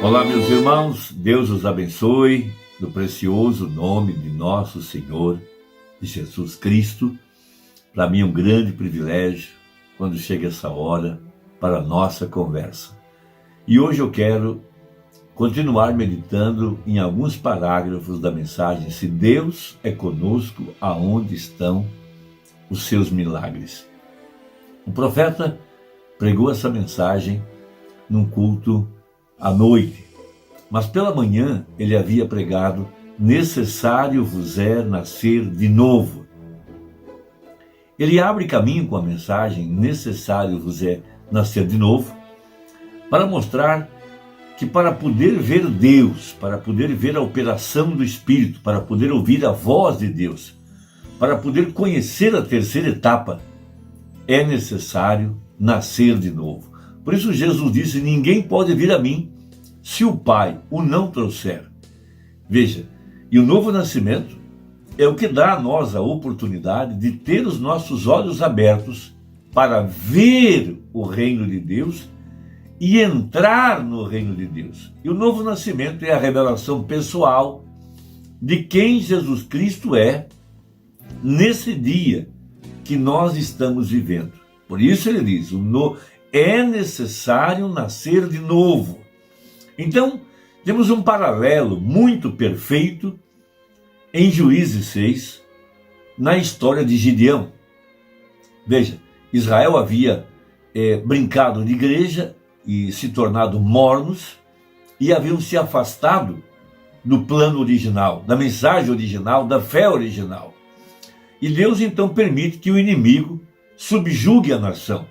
Olá, meus irmãos, Deus os abençoe, no precioso nome de nosso Senhor Jesus Cristo. Para mim é um grande privilégio, quando chega essa hora, para a nossa conversa. E hoje eu quero continuar meditando em alguns parágrafos da mensagem Se Deus é conosco, aonde estão os seus milagres? O profeta pregou essa mensagem num culto à noite, mas pela manhã ele havia pregado: necessário vos é nascer de novo. Ele abre caminho com a mensagem necessário vos é nascer de novo, para mostrar que para poder ver Deus, para poder ver a operação do Espírito, para poder ouvir a voz de Deus, para poder conhecer a terceira etapa, é necessário nascer de novo. Por isso Jesus disse: ninguém pode vir a mim se o Pai o não trouxer. Veja, e o novo nascimento é o que dá a nós a oportunidade de ter os nossos olhos abertos para ver o reino de Deus e entrar no reino de Deus. E o novo nascimento é a revelação pessoal de quem Jesus Cristo é nesse dia que nós estamos vivendo. Por isso ele diz: é necessário nascer de novo. Então, temos um paralelo muito perfeito em Juízes 6, na história de Gideão. Veja, Israel havia brincado de igreja e se tornado mornos, e haviam se afastado do plano original, da mensagem original, da fé original. E Deus então permite que o inimigo subjugue a nação.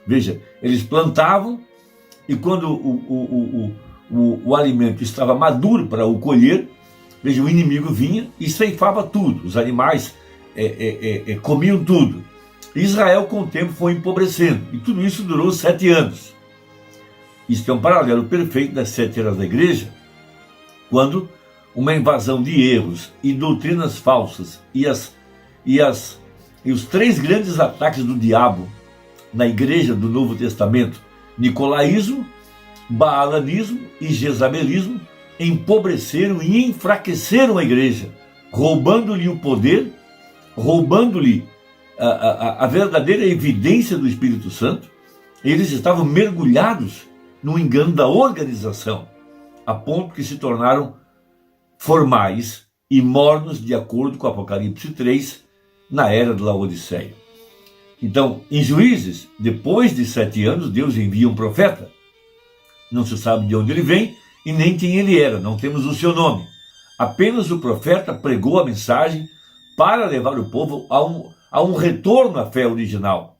Veja, eles plantavam, e quando o alimento estava maduro para o colher, veja, o inimigo vinha e ceifava tudo, os animais comiam tudo. Israel com o tempo foi empobrecendo, e tudo isso durou 7 anos. Isso é um paralelo perfeito das 7 eras da igreja, quando uma invasão de erros e doutrinas falsas e os 3 grandes ataques do diabo na igreja do Novo Testamento, nicolaísmo, baalanismo e jezabelismo, empobreceram e enfraqueceram a igreja, roubando-lhe o poder, roubando-lhe a verdadeira evidência do Espírito Santo. Eles estavam mergulhados no engano da organização, a ponto que se tornaram formais e mornos, de acordo com Apocalipse 3, na era de Laodiceia. Então, em Juízes, depois de 7 anos, Deus envia um profeta. Não se sabe de onde ele vem e nem quem ele era, não temos o seu nome. Apenas o profeta pregou a mensagem para levar o povo a um retorno à fé original.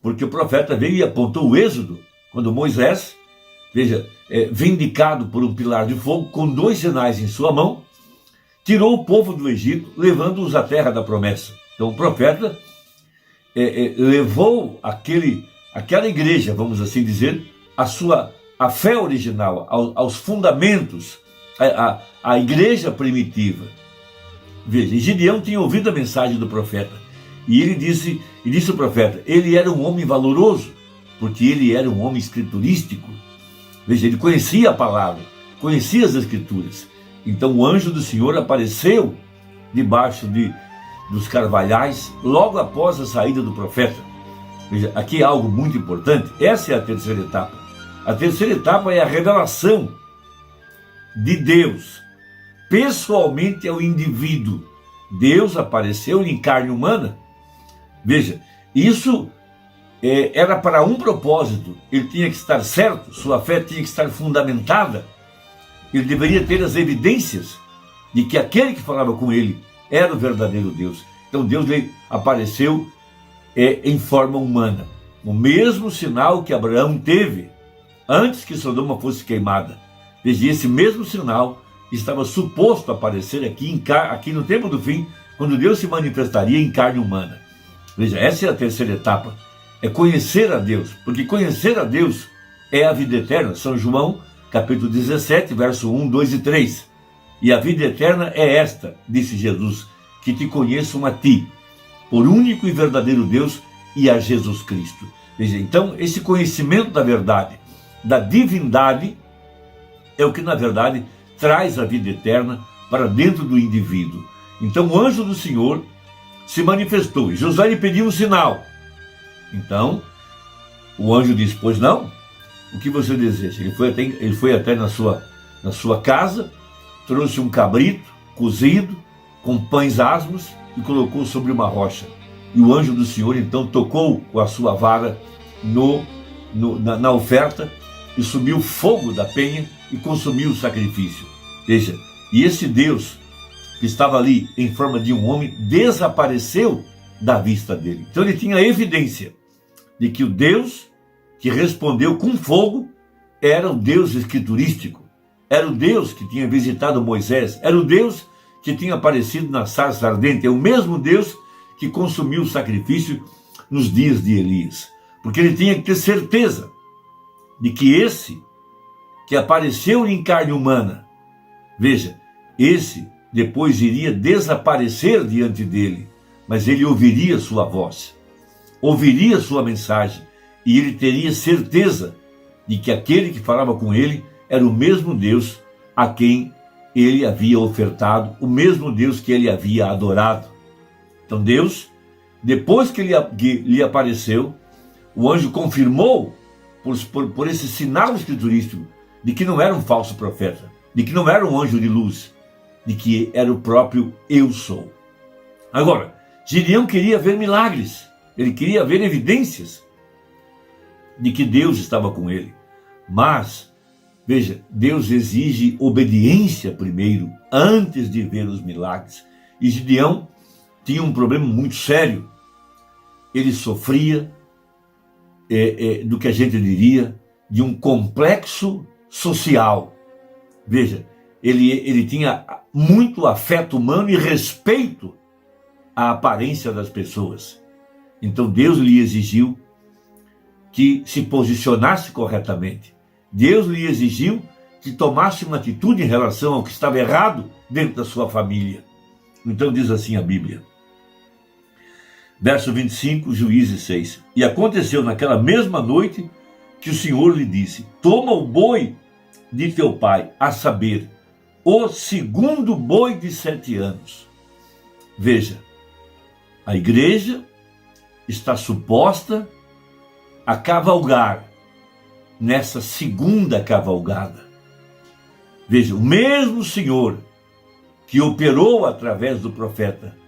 Porque o profeta veio e apontou o êxodo, quando Moisés, veja, vindicado por um pilar de fogo, com 2 sinais em sua mão, tirou o povo do Egito, levando-os à terra da promessa. Então o profeta levou aquela igreja, vamos assim dizer, a fé original, aos fundamentos, a igreja primitiva. Veja, Gideão tinha ouvido a mensagem do profeta, e ele disse ao profeta: ele era um homem valoroso, porque ele era um homem escriturístico. Veja, ele conhecia a palavra, conhecia as escrituras. Então o anjo do Senhor apareceu debaixo dos carvalhais, logo após a saída do profeta. Veja, aqui é algo muito importante. Essa é a terceira etapa. A terceira etapa é a revelação de Deus pessoalmente ao indivíduo. Deus apareceu em carne humana. Veja, isso era para um propósito. Ele tinha que estar certo, sua fé tinha que estar fundamentada. Ele deveria ter as evidências de que aquele que falava com ele era o verdadeiro Deus. Então Deus apareceu em forma humana. O mesmo sinal que Abraão teve antes que Sodoma fosse queimada. Veja, esse mesmo sinal estava suposto aparecer aqui no tempo do fim, quando Deus se manifestaria em carne humana. Veja, essa é a terceira etapa. É conhecer a Deus, porque conhecer a Deus é a vida eterna. São João, capítulo 17, verso 1, 2 e 3. E a vida eterna é esta, disse Jesus, que te conheçam a ti, por único e verdadeiro Deus, e a Jesus Cristo. Veja, então, esse conhecimento da verdade, da divindade, é o que na verdade traz a vida eterna para dentro do indivíduo. Então o anjo do Senhor se manifestou e José lhe pediu um sinal. Então o anjo disse: pois não, o que você deseja? Ele foi até na sua casa, trouxe um cabrito cozido com pães asmos e colocou sobre uma rocha. E o anjo do Senhor então tocou com a sua vara na oferta, e subiu fogo da penha e consumiu o sacrifício. Veja, e esse Deus que estava ali em forma de um homem desapareceu da vista dele. Então ele tinha evidência de que o Deus que respondeu com fogo era o Deus escriturístico, era o Deus que tinha visitado Moisés, era o Deus que tinha aparecido na sarça ardente, é o mesmo Deus que consumiu o sacrifício nos dias de Elias. Porque ele tinha que ter certeza de que esse que apareceu em carne humana, veja, esse depois iria desaparecer diante dele, mas ele ouviria sua voz, ouviria sua mensagem, e ele teria certeza de que aquele que falava com ele era o mesmo Deus a quem ele havia ofertado, o mesmo Deus que ele havia adorado. Então Deus, depois que lhe apareceu, o anjo confirmou por esse sinal escriturístico de que não era um falso profeta, de que não era um anjo de luz, de que era o próprio Eu Sou. Agora, Gideão queria ver milagres, ele queria ver evidências de que Deus estava com ele. Mas, veja, Deus exige obediência primeiro, antes de ver os milagres. E Gideão tinha um problema muito sério. Ele sofria do que a gente diria de um complexo social. Veja, ele tinha muito afeto humano e respeito à aparência das pessoas. Então Deus lhe exigiu que se posicionasse corretamente. Deus lhe exigiu que tomasse uma atitude em relação ao que estava errado dentro da sua família. Então diz assim a Bíblia. Verso 25, Juízes 6. E aconteceu naquela mesma noite que o Senhor lhe disse: toma o boi de teu pai, a saber, o segundo boi de 7 anos. Veja, a igreja está suposta a cavalgar nessa segunda cavalgada. Veja, o mesmo Senhor que operou através do profeta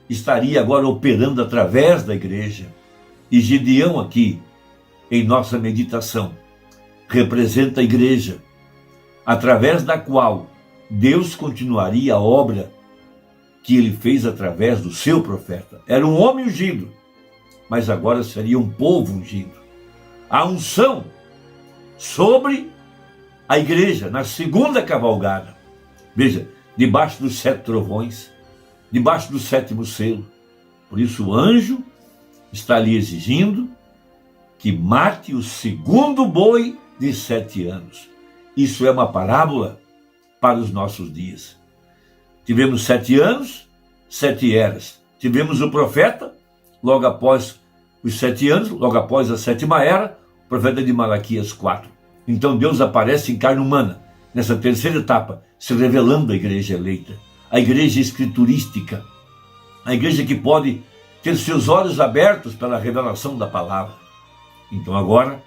estaria agora operando através da igreja. E Gideão aqui, em nossa meditação, representa a igreja, através da qual Deus continuaria a obra que ele fez através do seu profeta. Era um homem ungido, mas agora seria um povo ungido. A unção sobre a igreja, na segunda cavalgada. Veja, debaixo dos 7 trovões, debaixo do 7º selo. Por isso o anjo está lhe exigindo que mate o segundo boi de 7 anos. Isso é uma parábola para os nossos dias. Tivemos 7 anos, 7 eras. Tivemos o profeta, logo após os 7 anos, logo após a 7ª era, o profeta de Malaquias 4. Então Deus aparece em carne humana, nessa terceira etapa, se revelando à igreja eleita, a igreja escriturística, a igreja que pode ter seus olhos abertos pela revelação da palavra. Então agora,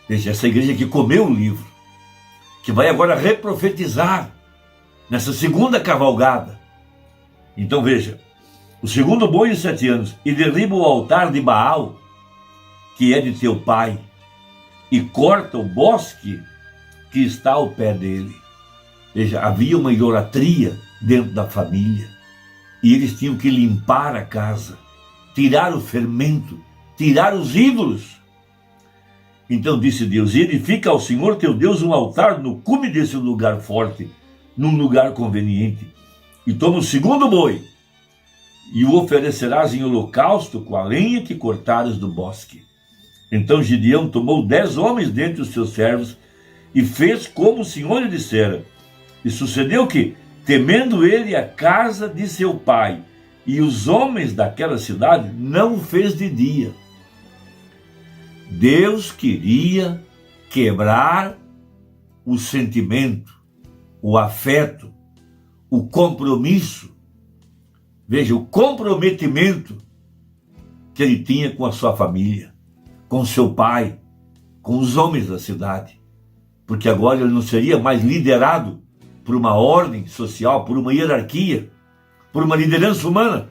veja, essa igreja que comeu o livro, que vai agora reprofetizar nessa segunda cavalgada. Então veja, o segundo boi de 7 anos, e derriba o altar de Baal, que é de teu pai, e corta o bosque que está ao pé dele. Veja, havia uma idolatria dentro da família, e eles tinham que limpar a casa, tirar o fermento, tirar os ídolos. Então disse Deus: edifica ao Senhor teu Deus um altar no cume desse lugar forte, num lugar conveniente, e toma o segundo boi, e o oferecerás em holocausto com a lenha que cortares do bosque. Então Gideão tomou 10 homens dentre os seus servos, e fez como o Senhor lhe dissera. E sucedeu que, temendo ele a casa de seu pai e os homens daquela cidade, não o fez de dia. Deus queria quebrar o sentimento o afeto, o compromisso, veja, o comprometimento que ele tinha com a sua família, com seu pai, com os homens da cidade. Porque agora ele não seria mais liderado por uma ordem social, por uma hierarquia, por uma liderança humana.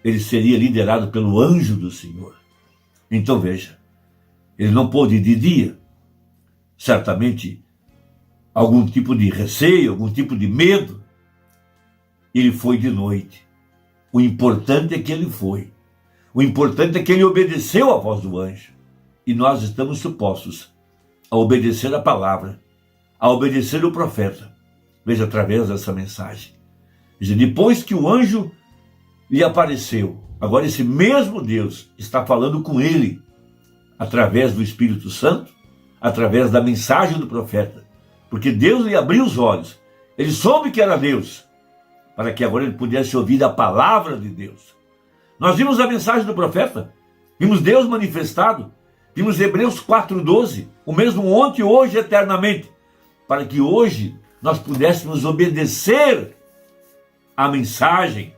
Ele seria liderado pelo anjo do Senhor. Então veja, ele não pôde ir de dia. Certamente, algum tipo de receio, algum tipo de medo. Ele foi de noite. O importante é que ele foi. O importante é que ele obedeceu à voz do anjo. E nós estamos supostos a obedecer a palavra, a obedecer o profeta. Veja, através dessa mensagem. Veja, depois que o anjo lhe apareceu, agora esse mesmo Deus está falando com ele, através do Espírito Santo, através da mensagem do profeta. Porque Deus lhe abriu os olhos. Ele soube que era Deus, para que agora ele pudesse ouvir a palavra de Deus. Nós vimos a mensagem do profeta, vimos Deus manifestado, vimos Hebreus 4:12, o mesmo ontem, hoje e eternamente, para que hoje nós pudéssemos obedecer a mensagem,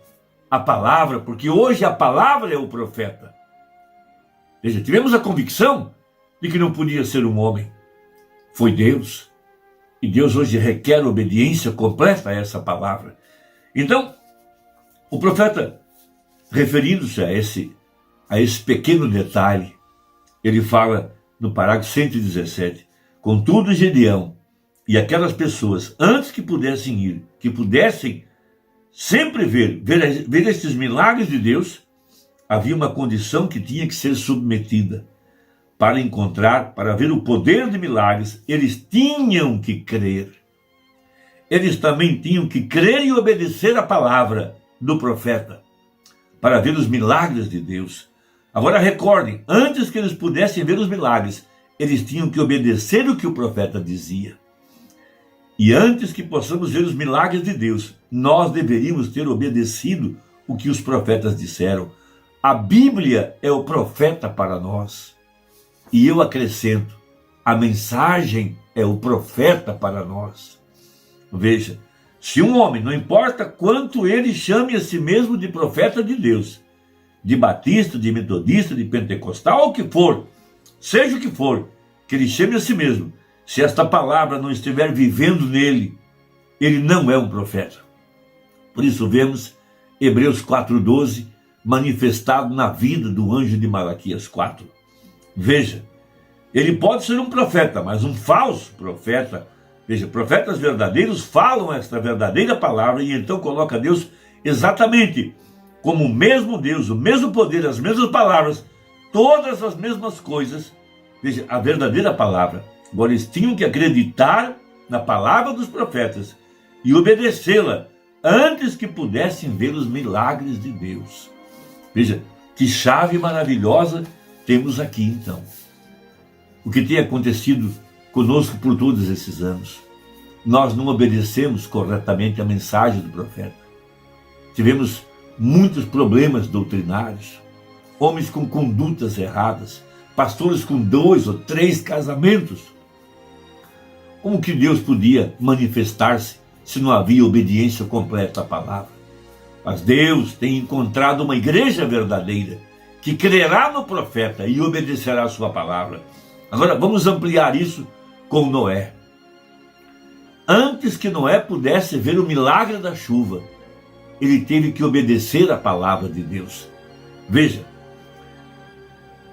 a palavra, porque hoje a palavra é o profeta. Veja, tivemos a convicção de que não podia ser um homem, foi Deus. E Deus hoje requer obediência completa a essa palavra. Então, o profeta, referindo-se a esse pequeno detalhe, ele fala no parágrafo 117, contudo Gedeão e aquelas pessoas, antes que pudessem ir, que pudessem sempre ver esses milagres de Deus, havia uma condição que tinha que ser submetida. Para ver o poder de milagres, eles tinham que crer. Eles também tinham que crer e obedecer a palavra do profeta, para ver os milagres de Deus. Agora recordem, antes que eles pudessem ver os milagres, eles tinham que obedecer o que o profeta dizia. E antes que possamos ver os milagres de Deus, nós deveríamos ter obedecido o que os profetas disseram. A Bíblia é o profeta para nós. E eu acrescento, a mensagem é o profeta para nós. Veja, se um homem, não importa quanto ele chame a si mesmo de profeta de Deus, de batista, de metodista, de pentecostal, o que for, seja o que for, que ele chame a si mesmo, se esta palavra não estiver vivendo nele, ele não é um profeta. Por isso vemos Hebreus 4:12 manifestado na vida do anjo de Malaquias 4. Veja, ele pode ser um profeta, mas um falso profeta. Veja, profetas verdadeiros falam esta verdadeira palavra e então coloca Deus exatamente como o mesmo Deus, o mesmo poder, as mesmas palavras, todas as mesmas coisas. Veja, a verdadeira palavra. Agora eles tinham que acreditar na palavra dos profetas e obedecê-la antes que pudessem ver os milagres de Deus. Veja, que chave maravilhosa temos aqui então. O que tem acontecido conosco por todos esses anos. Nós não obedecemos corretamente a mensagem do profeta. Tivemos muitos problemas doutrinários, homens com condutas erradas, pastores com 2 ou 3 casamentos. Como que Deus podia manifestar-se se não havia obediência completa à palavra? Mas Deus tem encontrado uma igreja verdadeira que crerá no profeta e obedecerá a sua palavra. Agora vamos ampliar isso com Noé. Antes que Noé pudesse ver o milagre da chuva, ele teve que obedecer à palavra de Deus. Veja,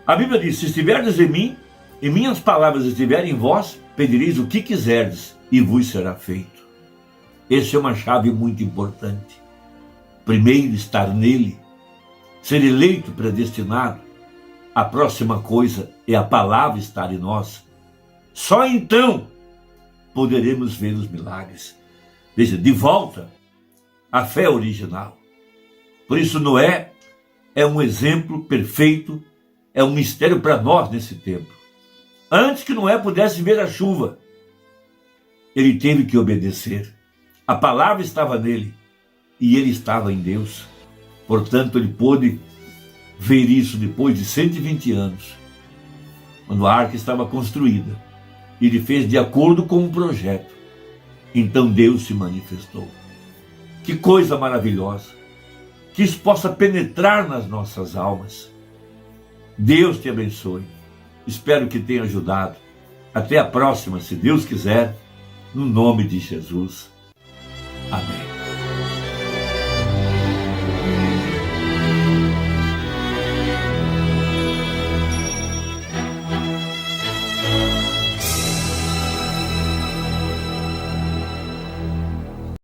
a Bíblia diz, se estiverdes em mim, e minhas palavras estiverem em vós, pedireis o que quiserdes, e vos será feito. Essa é uma chave muito importante. Primeiro, estar nele, ser eleito, predestinado. A próxima coisa é a palavra estar em nós. Só então poderemos ver os milagres. Veja, de volta à fé original. Por isso Noé é um exemplo perfeito, é um mistério para nós nesse tempo. Antes que Noé pudesse ver a chuva, ele teve que obedecer. A palavra estava nele e ele estava em Deus. Portanto, ele pôde ver isso depois de 120 anos, quando a arca estava construída. Ele fez de acordo com um projeto. então Deus se manifestou. Que coisa maravilhosa! Que isso possa penetrar nas nossas almas. Deus te abençoe. Espero que tenha ajudado. Até a próxima, se Deus quiser, no nome de Jesus. Amém.